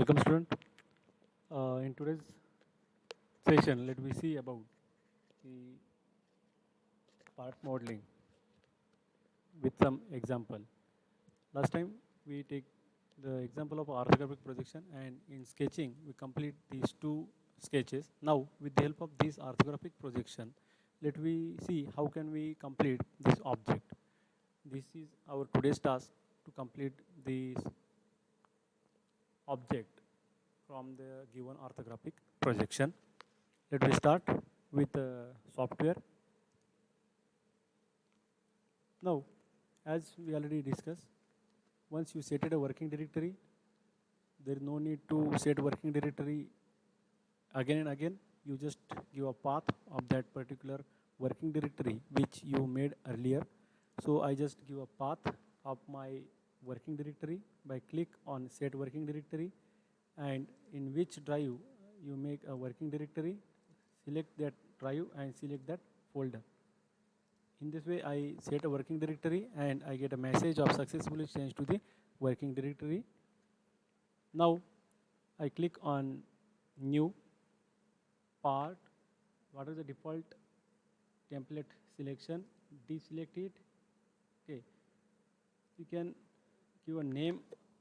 Welcome student. In today's session, let me see about the part modeling with some example. Last time we take the example of orthographic projection, and in sketching we complete these two sketches. Now with the help of this orthographic projection, let me see how can we complete this object. This is our today's task to complete this object from the given orthographic projection. Let me start with software. Now, as we already discussed, once you set a working directory, there is no need to set working directory again and again. You just give a path of that particular working directory which you made earlier. So I just give a path of my working directory by click on set working directory, and in which drive you make a working directory, select that drive and select that folder. In this way I set a working directory and I get a message of successfully changed to the working directory. Now I click on new part. What is the default template selection? Deselect it. Okay, you can give a name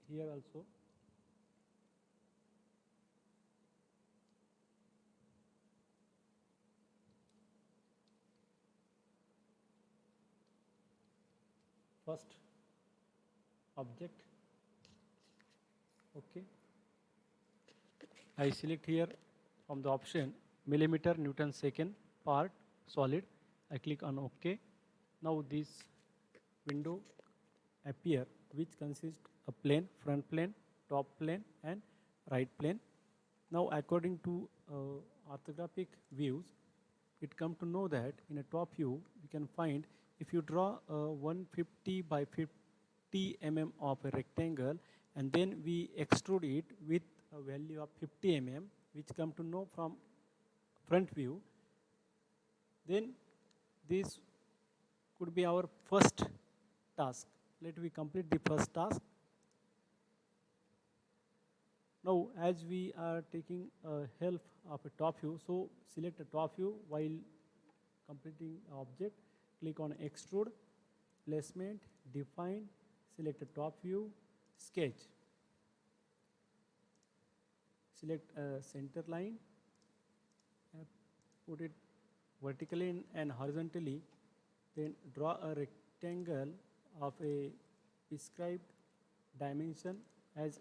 here also. First object. Okay, I select here from the option millimeter Newton second part solid. I click on OK. Now this window appear, which consists a plane, front plane, top plane and right plane. Now according to orthographic views, it come to know that in a top view you can find, if you draw a 150 by 50 of a rectangle and then we extrude it with a value of 50 which come to know from front view, then this could be our first task. Let me complete the first task. Now as we are taking help of a top view, so select a top view while completing object, click on extrude, placement, define, select a top view, sketch. Select a center line, put it vertically and horizontally, then draw a rectangle of a prescribed dimension. As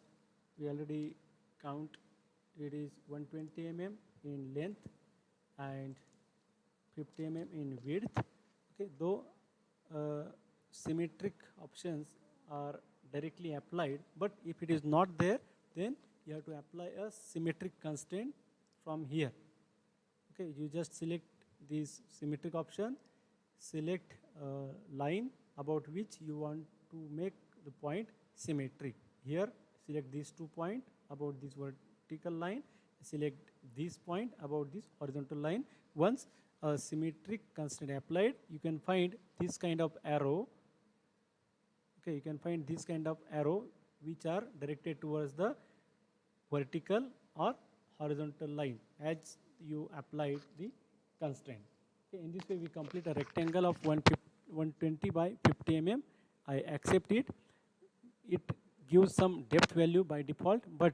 we already count, it is 120 in length and 50 in width. Okay, though symmetric options are directly applied, but if it is not there, then you have to apply a symmetric constraint from here. Okay, you just select this symmetric option, select a line about which you want to make the point symmetric. Here select these 2 points about this vertical line, select this point about this horizontal line. Once a symmetric constraint applied, you can find this kind of arrow. Okay, you can find this kind of arrow which are directed towards the vertical or horizontal line as you applied the constraint. Okay, in this way we complete a rectangle of 120 by 50 I accept it. It gives some depth value by default, but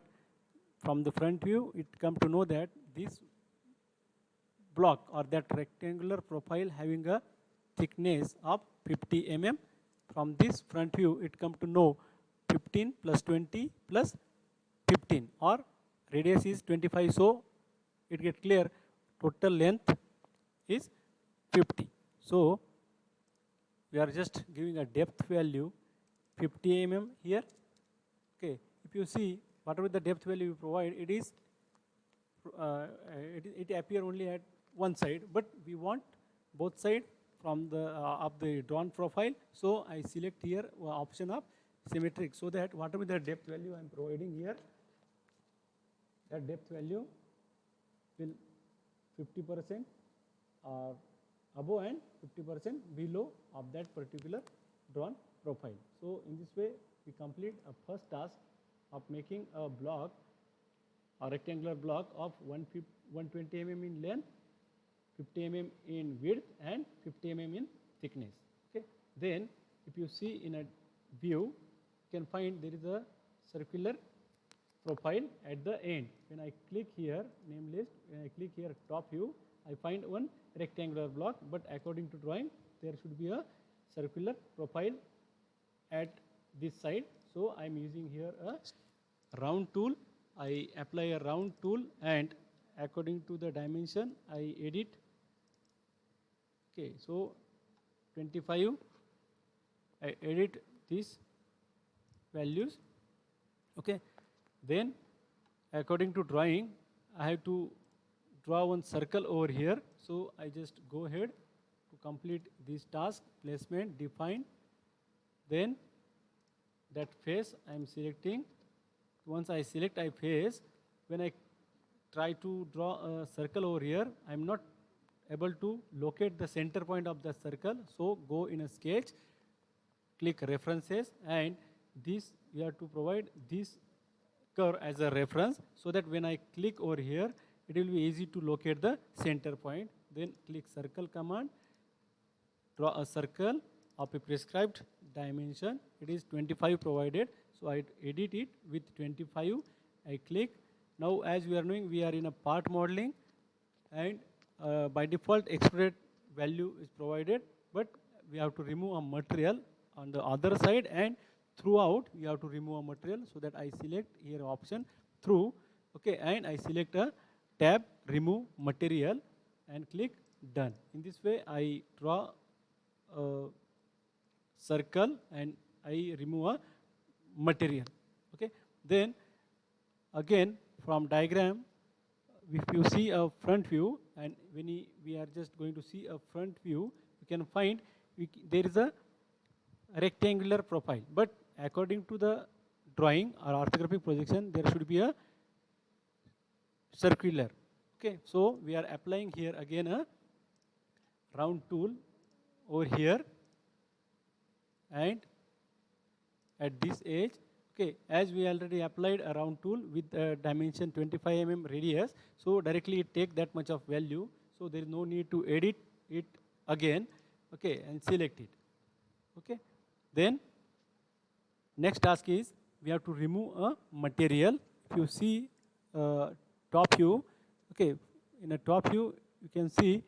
from the front view it come to know that this block or that rectangular profile having a thickness of 50 From this front view it come to know 15 plus 20 plus 15, or radius is 25, so it get clear total length is 50. So we are just giving a depth value 50 here. Okay, if you see whatever the depth value you provide, it is it appear only at one side, but we want both side from the of the drawn profile. So I select here option of symmetric, so that whatever the depth value I am providing here, that depth value will 50% above and 50% below of that particular drawn profile. So in this way we complete a first task of making a block a rectangular block of 120 mm in length, 50 mm in width and 50 mm in thickness. Okay. Then if you see in a view, you can find there is a circular profile at the end. When I click here, name list, when I click here top view, I find one rectangular block, but according to drawing, there should be a circular profile at this side. So I am using here a round tool. I apply a round tool and according to the dimension, I edit. Okay, so 25, I edit these values. Okay, then according to drawing, I have to draw one circle over here. So I just go ahead to complete this task, placement, define. Then that face I am selecting. Once I select I face, when I try to draw a circle over here, I am not able to locate the center point of the circle. So go in a sketch, click references, and this you have to provide this curve as a reference so that when I click over here, it will be easy to locate the center point. Then click circle command, draw a circle of a prescribed dimension. It is 25 provided, so I edit it with 25. I click. Now as we are knowing, we are in a part modeling, and by default extruded value is provided, but we have to remove a material on the other side, and throughout we have to remove a material. So that I select here option through, okay, and I select a tab remove material and click done. In this way I draw a circle and I remove a material. Okay, then again from diagram, if you see a front view, and when we are just going to see a front view, you can find there is a rectangular profile, but according to the drawing or orthographic projection, there should be a circular. Okay, so we are applying here again a round tool over here and at this edge. Okay, as we already applied a round tool with dimension 25 mm radius, so directly it take that much of value, so there is no need to edit it again. Okay, and select it. Okay, then next task is we have to remove a material. If you see top view, okay, in a top view you can see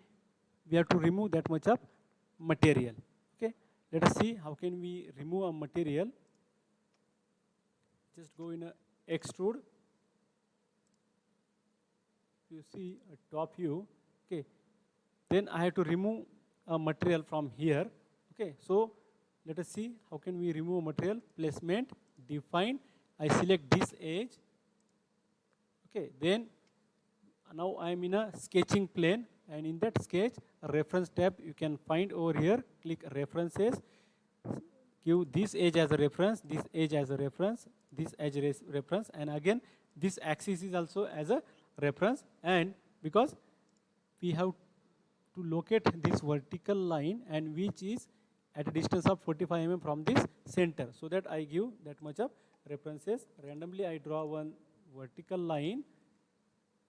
we have to remove that much of material. Okay, let us see how can we remove a material. Just go in a extrude. You see a top view. Okay, then I have to remove a material from here. Okay, so let us see how can we remove material. Placement, define. I select this edge. Okay, then now I am in a sketching plane, and in that sketch, a reference tab you can find over here. Click references. Give this edge as a reference, this edge as a reference, this edge reference, and again this axis is also as a reference. And because we have to locate this vertical line, and which is at a distance of 45 mm from this center, so that I give that much of references. Randomly I draw one vertical line,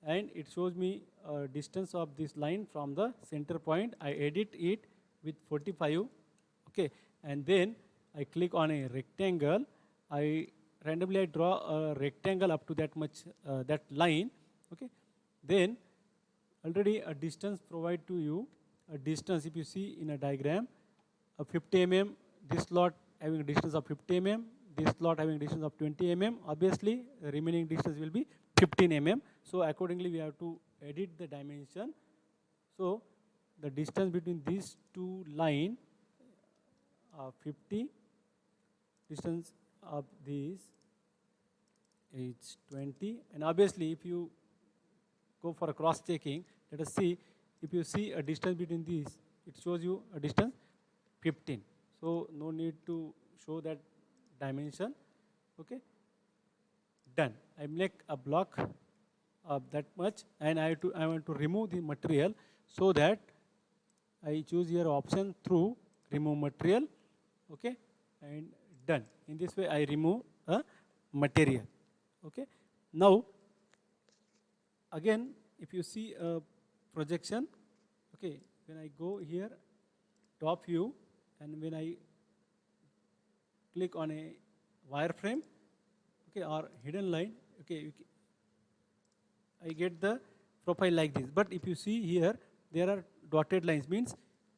and it shows me a distance of this line from the center point. I edit it with 45. Okay, and then I click on a rectangle. I randomly draw a rectangle up to that much, that line. Okay, then already a distance provide to you. A distance, if you see in a diagram, a 50 mm. This slot having a distance of 50 mm. This slot having a distance of 20 mm. Obviously, the remaining distance will be 15 mm. So accordingly, we have to edit the dimension. So the distance between these two lines, 50. Distance of this is 20, and obviously if you go for a cross checking, let us see, if you see a distance between these, it shows you a distance 15. So no need to show that dimension. Okay, done. I make a block of that much, and I want to remove the material, so that I choose here option through remove material. Okay, and done. In this way I remove a material. Okay, now again, if you see a projection, okay, when I go here, top view, and when I click on a wireframe, okay, or hidden line, okay, I get the profile like this. But if you see here, there are dotted lines, means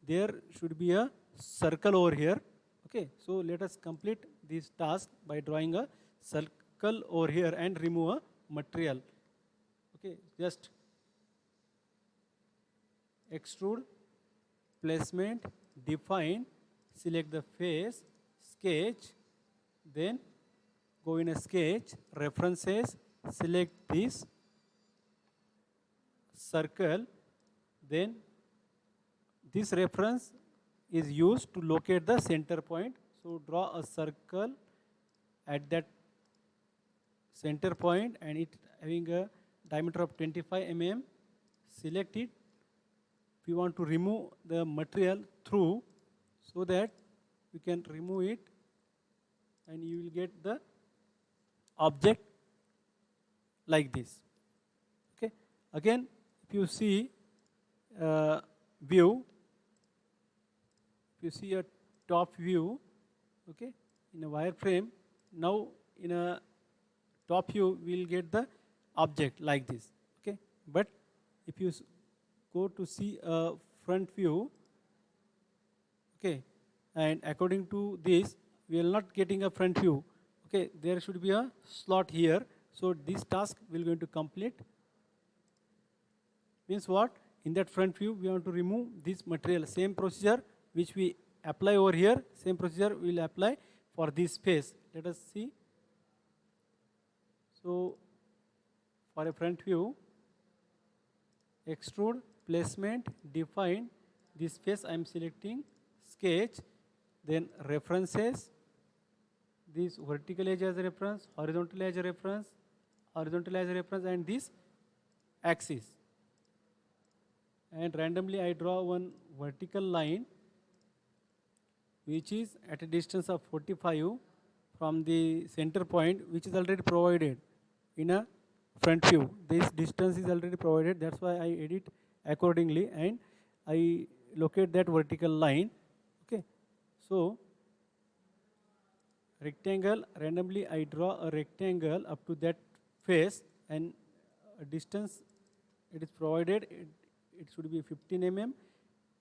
there should be a circle over here. Okay, so let us complete this task by drawing a circle over here and remove a material. Okay, just extrude, placement, define, select the face, sketch, then go in a sketch, references, select this circle, then this reference is used to locate the center point. So draw a circle at that center point and it having a diameter of 25 mm. Select it. We want to remove the material through, so that we can remove it and you will get the object like this. Okay. Again, if you see view, if you see a top view, okay, in a wireframe, now in a top view we will get the object like this. Okay, but if you go to see a front view, okay, and according to this we are not getting a front view. Okay, there should be a slot here. So this task we are going to complete. Means what? In that front view we want to remove this material. Same procedure which we apply over here, same procedure we will apply for this face. Let us see. So for a front view, extrude, placement, define, this face I am selecting, sketch, then references, this vertical edge as a reference, horizontal edge as a reference, and this axis. And randomly I draw one vertical line which is at a distance of 45 from the center point, which is already provided in a front view. This distance is already provided, that's why I edit accordingly and I locate that vertical line. Okay, so rectangle, randomly I draw a rectangle up to that face, and a distance it is provided, it should be 15 mm,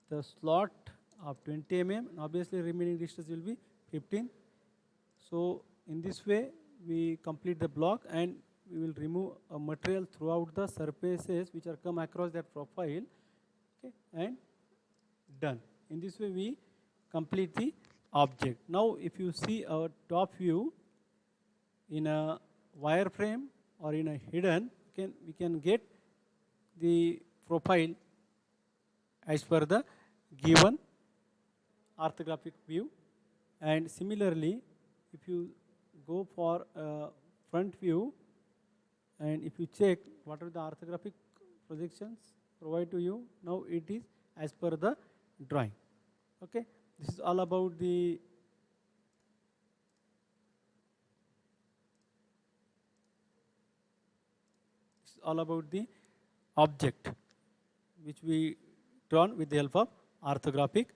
the slot of 20 mm, and obviously remaining distance will be 15. So in this way we complete the block and we will remove a material throughout the surfaces which are come across that profile. Okay, and done. In this way we complete the object. Now if you see our top view in a wireframe or in a hidden, we can get the profile as per the given orthographic view. And similarly, if you go for a front view and if you check what are the orthographic projections provided to you, now it is as per the drawing. Okay, this is all about the object which we drawn with the help of orthographic